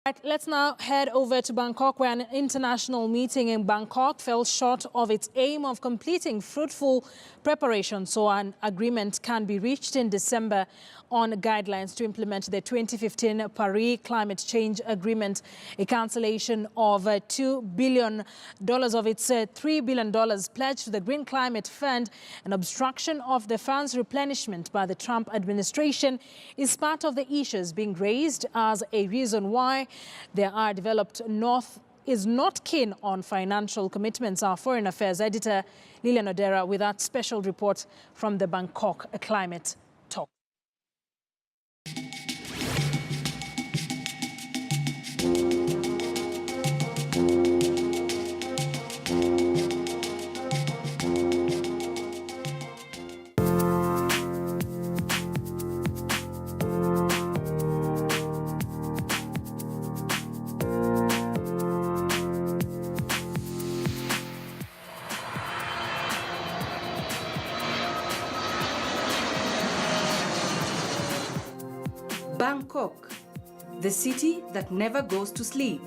Right, let's now head over to Bangkok, where an international meeting in Bangkok fell short of its aim of completing fruitful preparation so an agreement can be reached in December on guidelines to implement the 2015 Paris Climate Change Agreement. A cancellation of $2 billion of its $3 billion pledged to the Green Climate Fund and obstruction of the fund's replenishment by the Trump administration is part of the issues being raised as a reason why there are developed North is not keen on financial commitments. Our Foreign Affairs editor, Lilian Odera, with that special report from the Bangkok Climate Talk. Bangkok, the city that never goes to sleep.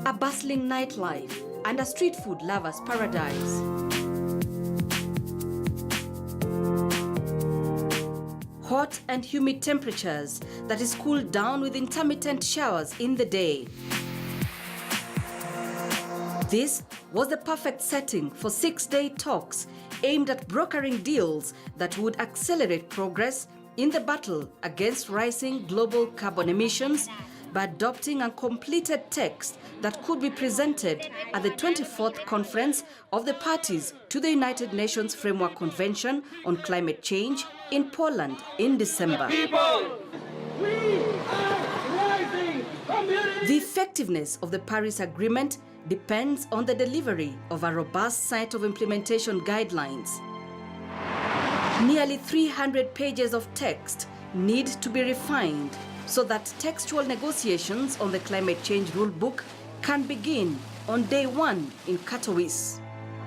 A bustling nightlife and a street food lover's paradise. Hot and humid temperatures that is cooled down with intermittent showers in the day. This was the perfect setting for 6-day talks aimed at brokering deals that would accelerate progress in the battle against rising global carbon emissions by adopting a completed text that could be presented at the 24th conference of the parties to the United Nations Framework Convention on Climate Change in Poland in December. The effectiveness of the Paris Agreement depends on the delivery of a robust set of implementation guidelines. Nearly 300 pages of text need to be refined so that textual negotiations on the climate change rulebook can begin on day 1 in Katowice.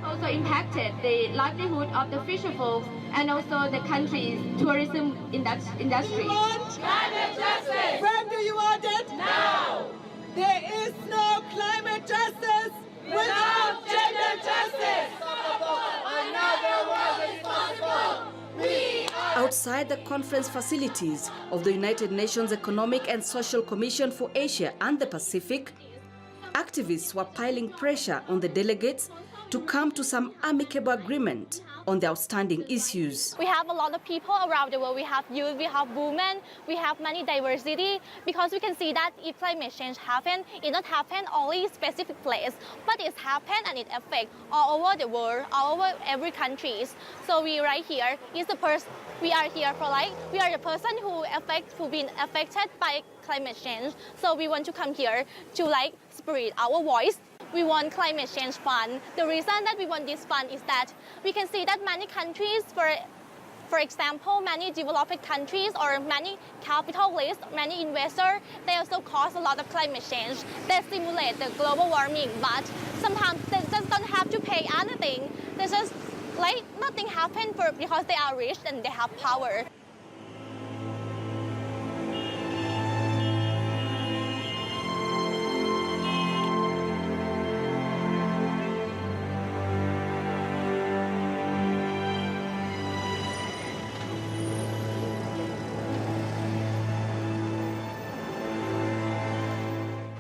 Also impacted the livelihood of the fisher folk and also the country's tourism industry. We want climate justice. When do you want it? Now. There is no climate justice without gender justice. Another one is possible. Outside the conference facilities of the United Nations Economic and Social Commission for Asia and the Pacific, activists were piling pressure on the delegates to come to some amicable agreement on the outstanding issues. We have a lot of people around the world. We have youth, we have women, we have many diversity, because we can see that if climate change happens, it not happen only specific place, but it happen and it affects all over the world, all over every countries. So we right here is the person. We are here for we are the person who been affected by climate change. So we want to come here to spread our voice. We want climate change fund. The reason that we want this fund is that we can see that many countries, for example, many developed countries or many capitalists, many investors, they also cause a lot of climate change. They stimulate the global warming, but sometimes they just don't have to pay anything. They just nothing happen because they are rich and they have power.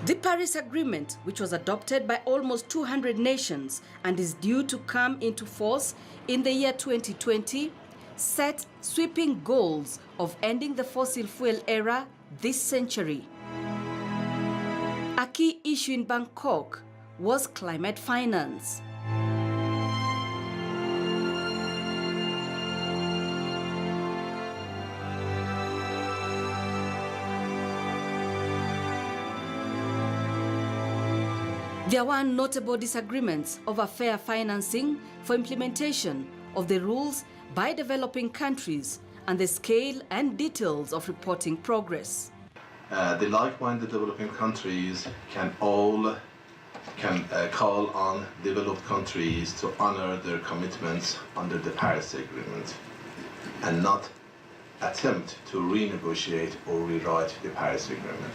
The Paris Agreement, which was adopted by almost 200 nations and is due to come into force in the year 2020, set sweeping goals of ending the fossil fuel era this century. A key issue in Bangkok was climate finance. There were notable disagreements over fair financing for implementation of the rules by developing countries and the scale and details of reporting progress. The like-minded developing countries can call on developed countries to honor their commitments under the Paris Agreement and not attempt to renegotiate or rewrite the Paris Agreement.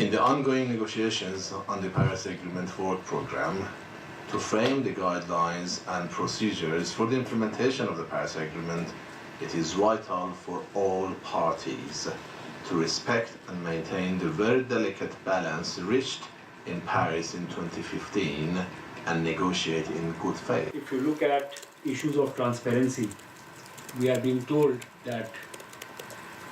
In the ongoing negotiations on the Paris Agreement work program, to frame the guidelines and procedures for the implementation of the Paris Agreement, it is vital for all parties to respect and maintain the very delicate balance reached in Paris in 2015 and negotiate in good faith. If you look at issues of transparency, we are being told that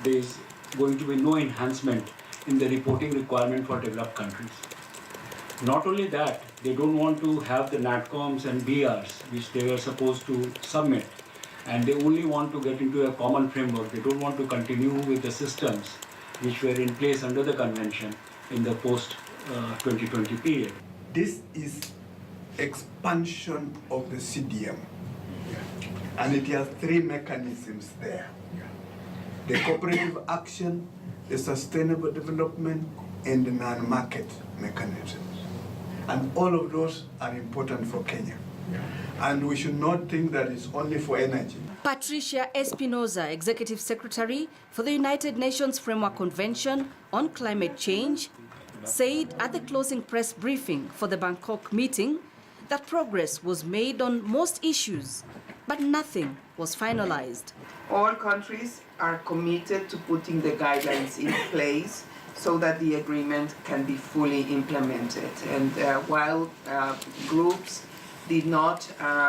there is going to be no enhancement in the reporting requirement for developed countries. Not only that, they don't want to have the NATCOMs and BRs, which they were supposed to submit, and they only want to get into a common framework. They don't want to continue with the systems which were in place under the convention in the post-2020 period. This is expansion of the CDM, and it has three mechanisms there. The cooperative action, the sustainable development, and the non-market mechanisms. And all of those are important for Kenya. And we should not think that it's only for energy. Patricia Espinoza, Executive Secretary for the United Nations Framework Convention on Climate Change, said at the closing press briefing for the Bangkok meeting that progress was made on most issues, but nothing was finalized. All countries are committed to putting the guidelines in place so that the agreement can be fully implemented. And while groups did not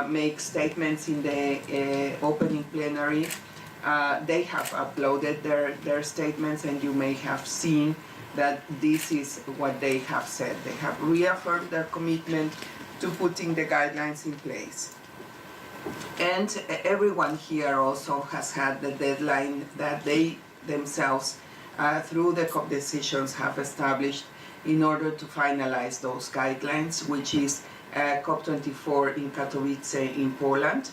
make statements in the opening plenary, they have uploaded their statements, and you may have seen that this is what they have said. They have reaffirmed their commitment to putting the guidelines in place. And everyone here also has had the deadline that they themselves, through the COP decisions, have established in order to finalize those guidelines, which is COP24 in Katowice in Poland.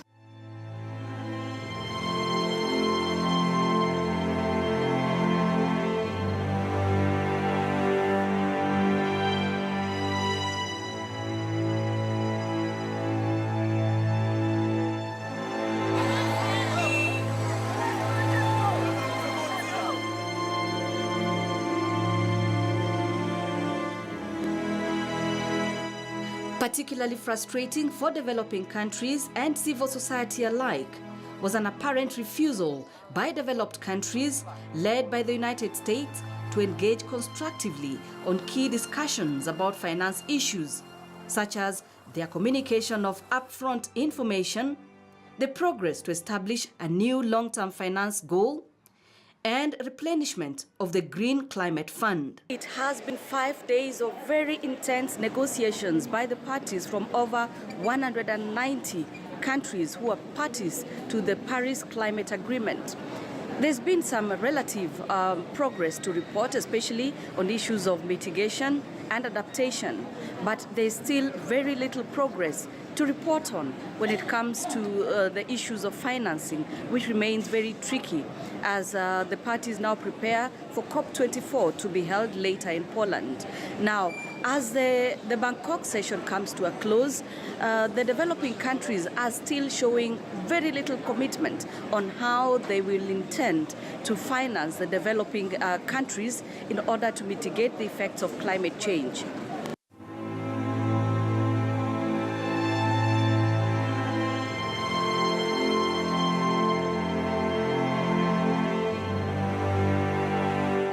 Particularly frustrating for developing countries and civil society alike was an apparent refusal by developed countries, led by the United States, to engage constructively on key discussions about finance issues, such as their communication of upfront information, the progress to establish a new long-term finance goal, and replenishment of the Green Climate Fund. It has been 5 days of very intense negotiations by the parties from over 190 countries who are parties to the Paris Climate Agreement. There's been some relative progress to report, especially on issues of mitigation and adaptation, but there's still very little progress to report on when it comes to the issues of financing, which remains very tricky as the parties now prepare for COP24 to be held later in Poland. Now, as the Bangkok session comes to a close, the developing countries are still showing very little commitment on how they will intend to finance the developing countries in order to mitigate the effects of climate change.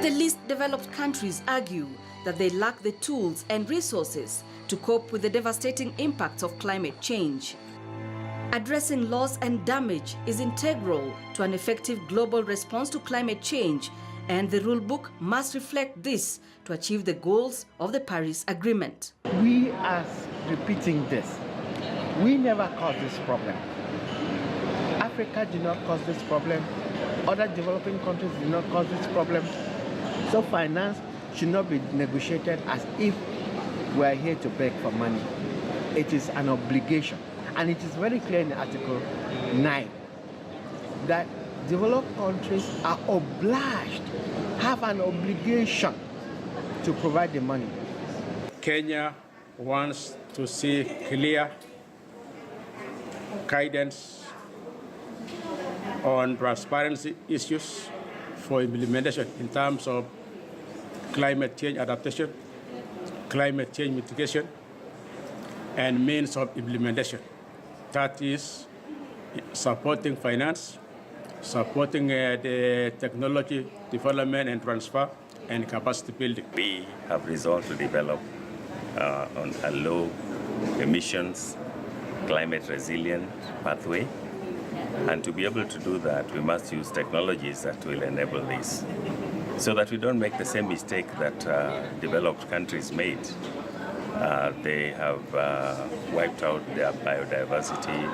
The least developed countries argue that they lack the tools and resources to cope with the devastating impacts of climate change. Addressing loss and damage is integral to an effective global response to climate change, and the rulebook must reflect this to achieve the goals of the Paris Agreement. We are repeating this. We never caused this problem. Africa did not cause this problem. Other developing countries did not cause this problem. So finance should not be negotiated as if we are here to beg for money. It is an obligation. And it is very clear in Article 9 that developed countries are obliged, have an obligation to provide the money. Kenya wants to see clear guidance on transparency issues for implementation in terms of climate change adaptation, climate change mitigation, and means of implementation. That is supporting finance, supporting the technology development and transfer, and capacity building. We have resolved to develop on a low emissions, climate resilient pathway. And to be able to do that, we must use technologies that will enable this, so that we don't make the same mistake that developed countries made. They have wiped out their biodiversity.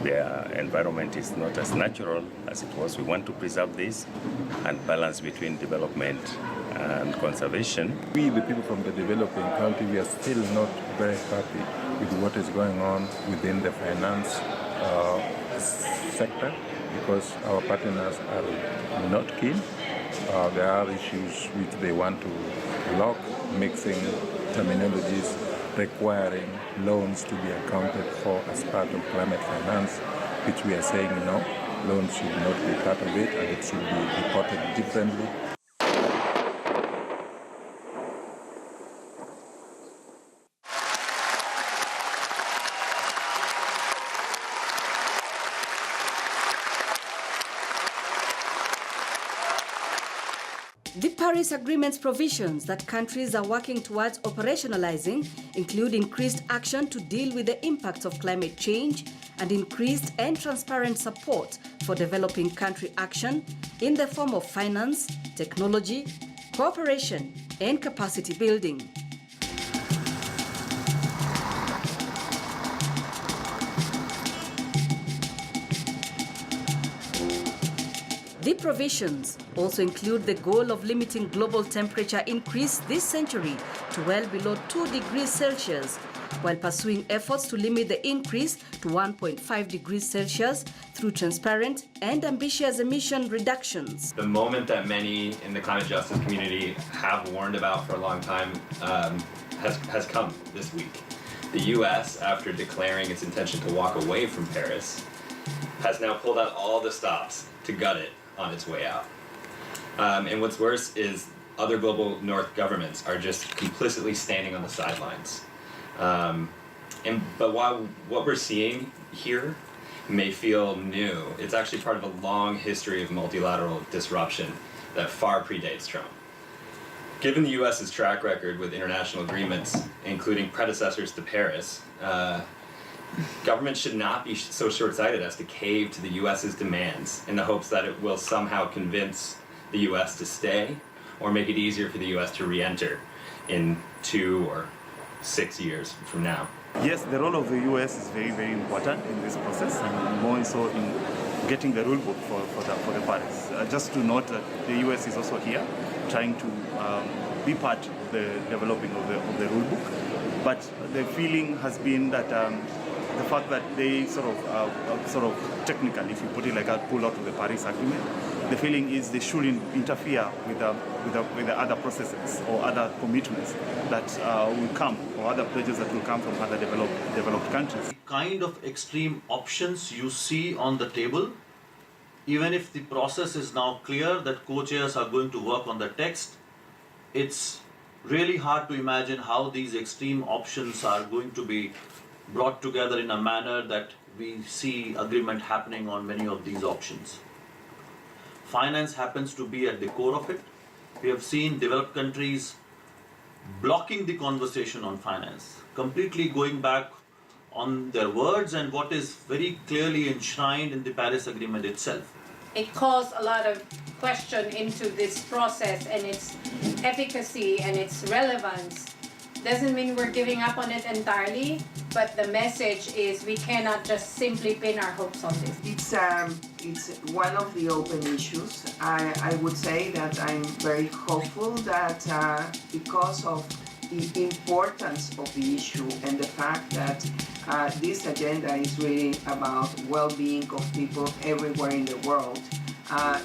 Their environment is not as natural as it was. We want to preserve this and balance between development and conservation. We, the people from the developing country, we are still not very happy with what is going on within the finance sector, because our partners are not keen. There are issues which they want to lock, mixing terminologies, requiring loans to be accounted for as part of climate finance, which we are saying no, loans should not be part of it and it should be reported differently. The Paris Agreement's provisions that countries are working towards operationalizing include increased action to deal with the impacts of climate change and increased and transparent support for developing country action in the form of finance, technology, cooperation, and capacity building. The provisions also include the goal of limiting global temperature increase this century to well below 2 degrees Celsius, while pursuing efforts to limit the increase to 1.5 degrees Celsius through transparent and ambitious emission reductions. The moment that many in the climate justice community have warned about for a long time has come this week. The US, after declaring its intention to walk away from Paris, has now pulled out all the stops to gut it on its way out. And what's worse is other global north governments are just complicitly standing on the sidelines. But while what we're seeing here may feel new, it's actually part of a long history of multilateral disruption that far predates Trump. Given the US's track record with international agreements, including predecessors to Paris, government should not be so short-sighted as to cave to the US's demands in the hopes that it will somehow convince the US to stay or make it easier for the US to re-enter in 2 or 6 years from now. Yes, the role of the US is very, very important in this process, and more so in getting the rule book for the Paris. Just to note that the US is also here trying to be part of the developing of the rule book, but the feeling has been that the fact that they sort of technically, if you put it like that, pull out of the Paris Agreement, the feeling is they shouldn't interfere with the other processes or other commitments that will come, or other pledges that will come from other developed countries. The kind of extreme options you see on the table, even if the process is now clear that co-chairs are going to work on the text, it's really hard to imagine how these extreme options are going to be brought together in a manner that we see agreement happening on many of these options. Finance happens to be at the core of it. We have seen developed countries blocking the conversation on finance, completely going back on their words and what is very clearly enshrined in the Paris Agreement itself. It caused a lot of question into this process and its efficacy and its relevance. Doesn't mean we're giving up on it entirely, but the message is we cannot just simply pin our hopes on this. It's one of the open issues. I would say that I'm very hopeful that because of the importance of the issue and the fact that this agenda is really about well-being of people everywhere in the world,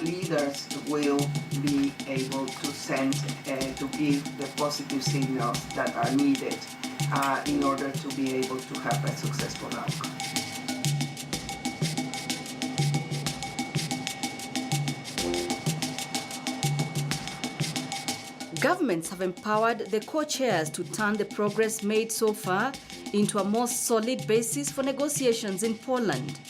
leaders will be able to send, to give the positive signals that are needed in order to be able to have a successful outcome. Governments have empowered the co-chairs to turn the progress made so far into a more solid basis for negotiations in Poland.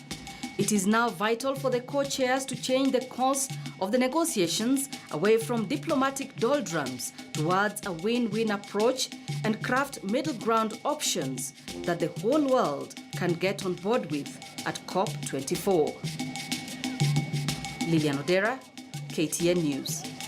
It is now vital for the co-chairs to change the course of the negotiations away from diplomatic doldrums towards a win-win approach and craft middle ground options that the whole world can get on board with at COP24. Lilian Odera, KTN News.